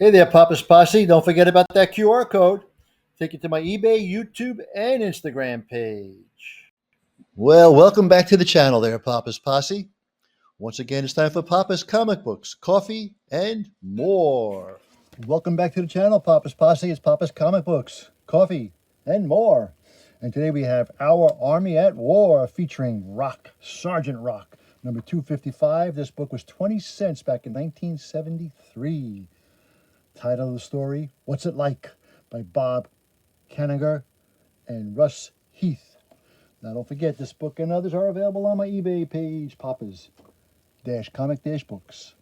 Hey there, Papa's Posse. Don't forget about that QR code. Take you to my eBay, YouTube, and Instagram page. Well, welcome back to the channel there, Papa's Posse. Once again, it's time for Papa's Comic Books, Coffee, and more. Welcome back to the channel, Papa's Posse. It's Papa's Comic Books, Coffee, and more. And today we have Our Army at War featuring Rock, Sgt Rock, number 255. This book was 20 cents back in 1973. Title of the story, What's It Like? By Bob Kanigher and Russ Heath. Now don't forget, this book and others are available on my eBay page, Papa's-Comic-Books.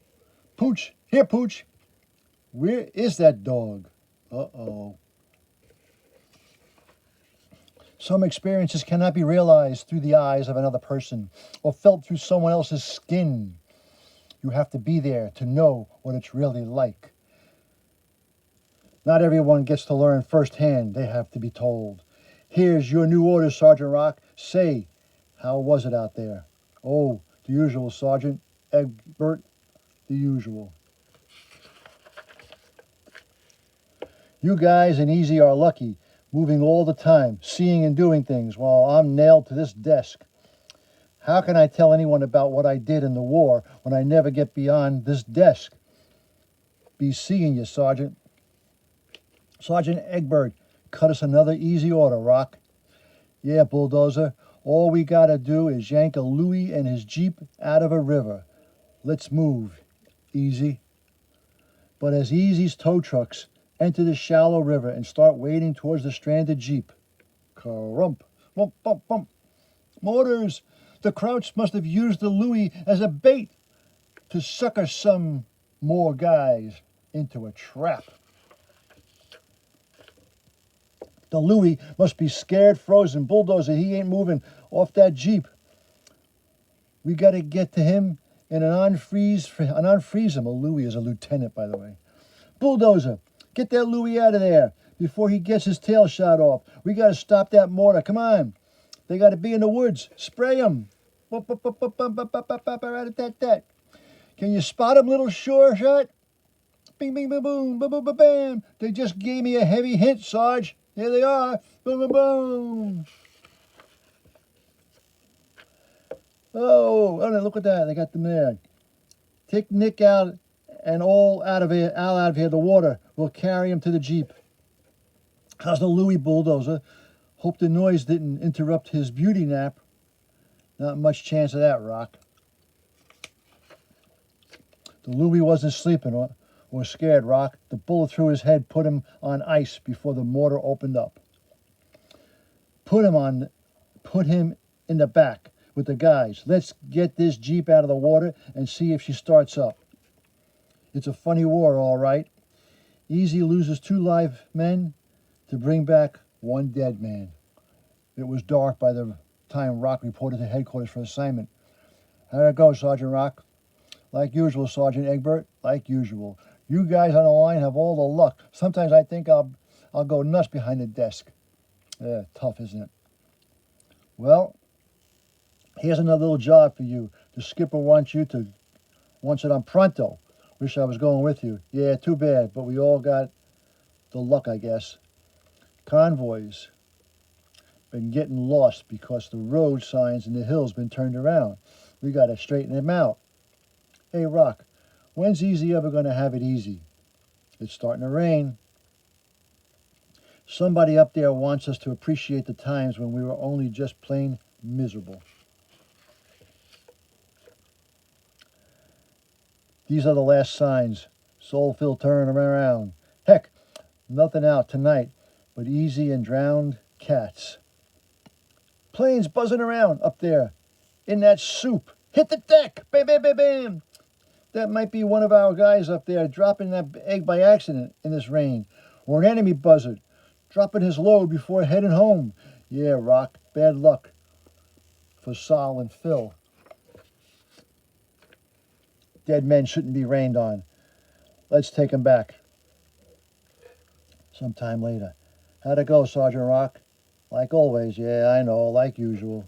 Pooch, here Pooch, where is that dog? Uh-oh. Some experiences cannot be realized through the eyes of another person or felt through someone else's skin. You have to be there to know what it's really like. Not everyone gets to learn firsthand. They have to be told. Here's your new order, Sgt Rock. Say, how was it out there? Oh, the usual, Sergeant. Egbert, the usual. You guys and Easy are lucky, moving all the time, seeing and doing things, while I'm nailed to this desk. How can I tell anyone about what I did in the war when I never get beyond this desk? Be seeing you, Sergeant. Sergeant Egbert, cut us another easy order, Rock. Yeah, Bulldozer, all we gotta do is yank a Louie and his Jeep out of a river. Let's move, Easy. But as Easy's tow trucks enter the shallow river and start wading towards the stranded Jeep. Crump, bump, bump, bump. Mortars! The Krauts must have used the Louie as a bait to sucker some more guys into a trap. The Louie must be scared, frozen. Bulldozer, he ain't moving off that Jeep. We got to get to him and unfreeze him. A Louie is a lieutenant, by the way. Bulldozer, get that Louie out of there before he gets his tail shot off. We got to stop that mortar. Come on. They got to be in the woods. Spray him. Can you spot him, little sure shot? Bing, bing, boom, boom, boom, boom, bam. They just gave me a heavy hint, Sarge. Here they are. Boom, boom, boom. Oh, look at that. They got them there. Take Nick out and all out of here. Al out of here. The water will carry him to the Jeep. How's the Louie, Bulldozer? Hope the noise didn't interrupt his beauty nap. Not much chance of that, Rock. The Louie wasn't sleeping or scared, Rock. The bullet through his head put him on ice before the mortar opened up. Put him in the back with the guys. Let's get this Jeep out of the water and see if she starts up. It's a funny war, all right. Easy loses 2 live men to bring back 1 dead man. It was dark by the time Rock reported to headquarters for assignment. How'd it go, Sgt Rock? Like usual, Sergeant Egbert, like usual. You guys on the line have all the luck. Sometimes I think I'll go nuts behind the desk. Yeah, tough, isn't it? Well, here's another little job for you. The skipper wants it on pronto. Wish I was going with you. Yeah, too bad, but we all got the luck, I guess. Convoys been getting lost because the road signs in the hills been turned around. We got to straighten them out. Hey, Rock, when's Easy ever going to have it easy? It's starting to rain. Somebody up there wants us to appreciate the times when we were only just plain miserable. These are the last signs. Soulful turn around. Heck, nothing out tonight but Easy and drowned cats. Planes buzzing around up there in that soup. Hit the deck. Bam, bam, bam, bam. That might be one of our guys up there dropping that egg by accident in this rain. Or an enemy buzzard dropping his load before heading home. Yeah, Rock, bad luck for Sol and Phil. Dead men shouldn't be rained on. Let's take them back sometime later. How'd it go, Sgt Rock? Like always, yeah, I know, like usual.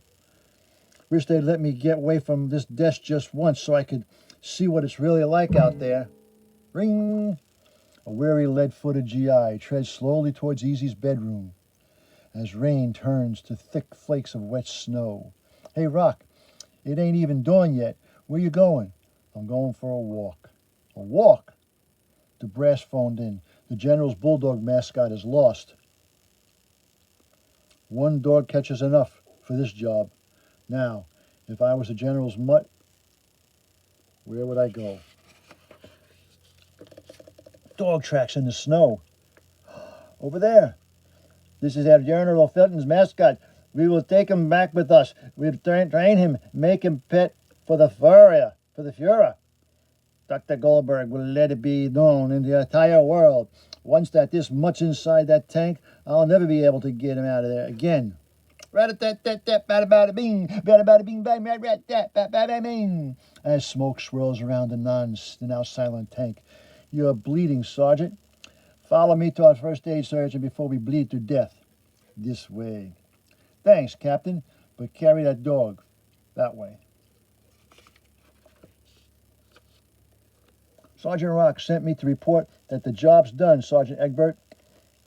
Wish they'd let me get away from this desk just once so I could see what it's really like out there. Ring. A weary lead-footed GI treads slowly towards Easy's bedroom as rain turns to thick flakes of wet snow. Hey, Rock, it ain't even dawn yet. Where you going? I'm going for a walk. A walk? The brass phoned in. The General's bulldog mascot is lost. One dog catcher's enough for this job. Now, if I was the General's mutt, where would I go? Dog tracks in the snow. Over there. This is our General Felton's mascot. We will take him back with us. We'll train him, make him pet for the Fuhrer. Dr. Goldberg will let it be known in the entire world. Once that this mutt's inside that tank, I'll never be able to get him out of there again. Rat-a-tat-tat-tat, bada-bada-bing, bada-bada-bing, bada-rat-tat, bada-bada-bing. As smoke swirls around the now silent tank. You're bleeding, Sergeant. Follow me to our first aid surgeon before we bleed to death. This way. Thanks, Captain, but carry that dog that way. Sergeant Rock sent me to report that the job's done, Sergeant Egbert.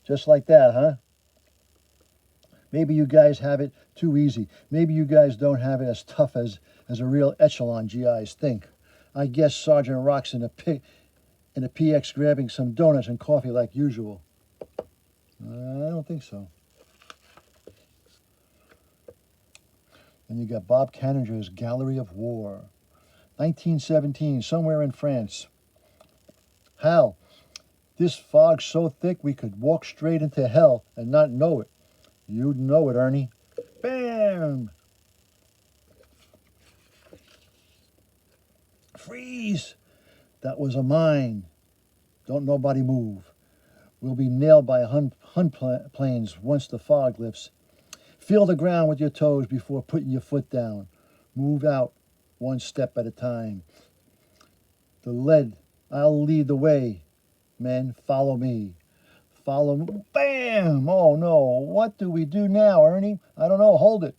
Just like that, huh? Maybe you guys have it too easy. Maybe you guys don't have it as tough as a real echelon GIs think. I guess Sergeant Rock's in a PX grabbing some donuts and coffee like usual. I don't think so. And you got Bob Canninger's Gallery of War. 1917, somewhere in France. Hal, this fog's so thick we could walk straight into hell and not know it. You'd know it, Ernie. Bam! Freeze! That was a mine. Don't nobody move. We'll be nailed by Hun planes once the fog lifts. Feel the ground with your toes before putting your foot down. Move out one step at a time. The lead, I'll lead the way. Men, follow me. Follow me. Bam! Oh, no. What do we do now, Ernie? I don't know. Hold it.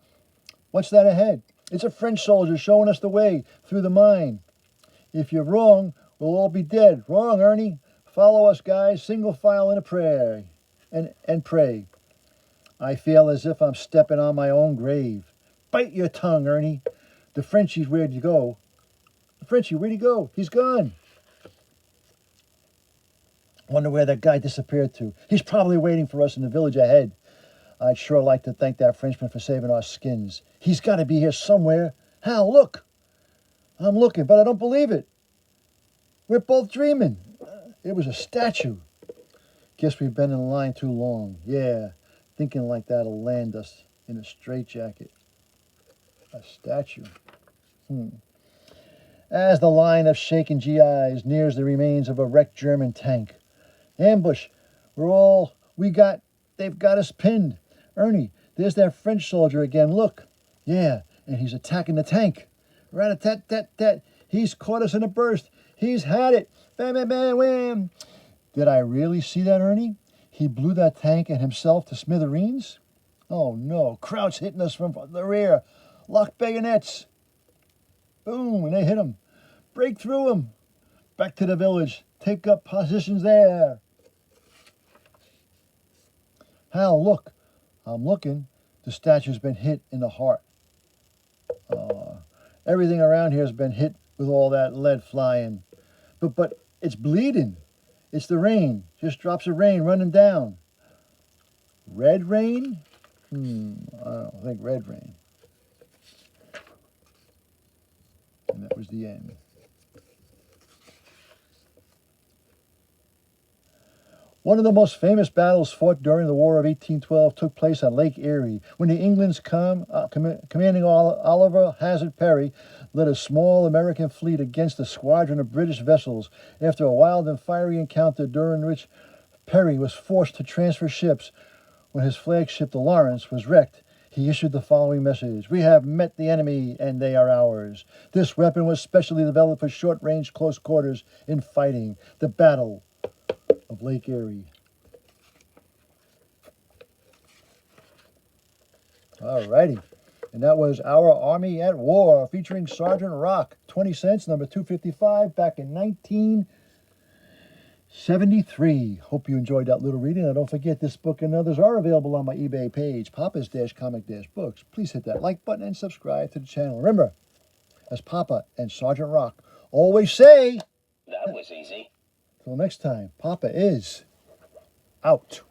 What's that ahead? It's a French soldier showing us the way through the mine. If you're wrong, we'll all be dead. Wrong, Ernie. Follow us, guys. Single file in a prayer. And pray. I feel as if I'm stepping on my own grave. Bite your tongue, Ernie. The Frenchie's where'd you go? The Frenchie, where'd he go? He's gone. Wonder where that guy disappeared to. He's probably waiting for us in the village ahead. I'd sure like to thank that Frenchman for saving our skins. He's got to be here somewhere. Hal, look. I'm looking, but I don't believe it. We're both dreaming. It was a statue. Guess we've been in line too long. Yeah, thinking like that'll land us in a straitjacket. A statue. As the line of shaken GIs nears the remains of a wrecked German tank. Ambush. They've got us pinned. Ernie, there's that French soldier again. Look. Yeah, and he's attacking the tank. Rat-a-tat-tat-tat. He's caught us in a burst. He's had it. Bam, bam, bam, wham. Did I really see that, Ernie? He blew that tank and himself to smithereens? Oh, no. Krauts hitting us from the rear. Lock bayonets. Boom, and they hit him. Break through him. Back to the village. Take up positions there. Hal, look. I'm looking. The statue's been hit in the heart. Everything around here has been hit with all that lead flying. But it's bleeding. It's the rain. Just drops of rain running down. Red rain? I don't think red rain. And that was the end. One of the most famous battles fought during the War of 1812 took place on Lake Erie, when the England's commanding Oliver Hazard Perry led a small American fleet against a squadron of British vessels. After a wild and fiery encounter during which Perry was forced to transfer ships when his flagship, the Lawrence, was wrecked, he issued the following message: "We have met the enemy, and they are ours." This weapon was specially developed for short-range close quarters in fighting. The Battle of Lake Erie. Alrighty. And that was Our Army at War, featuring Sergeant Rock. 20 cents, number 255, back in 19... 73. Hope you enjoyed that little reading. And don't forget, this book and others are available on my eBay page, Papa's-Comic-Books. Please hit that like button and subscribe to the channel. Remember, as Papa and Sgt Rock always say, That was easy. till next time, Papa is out.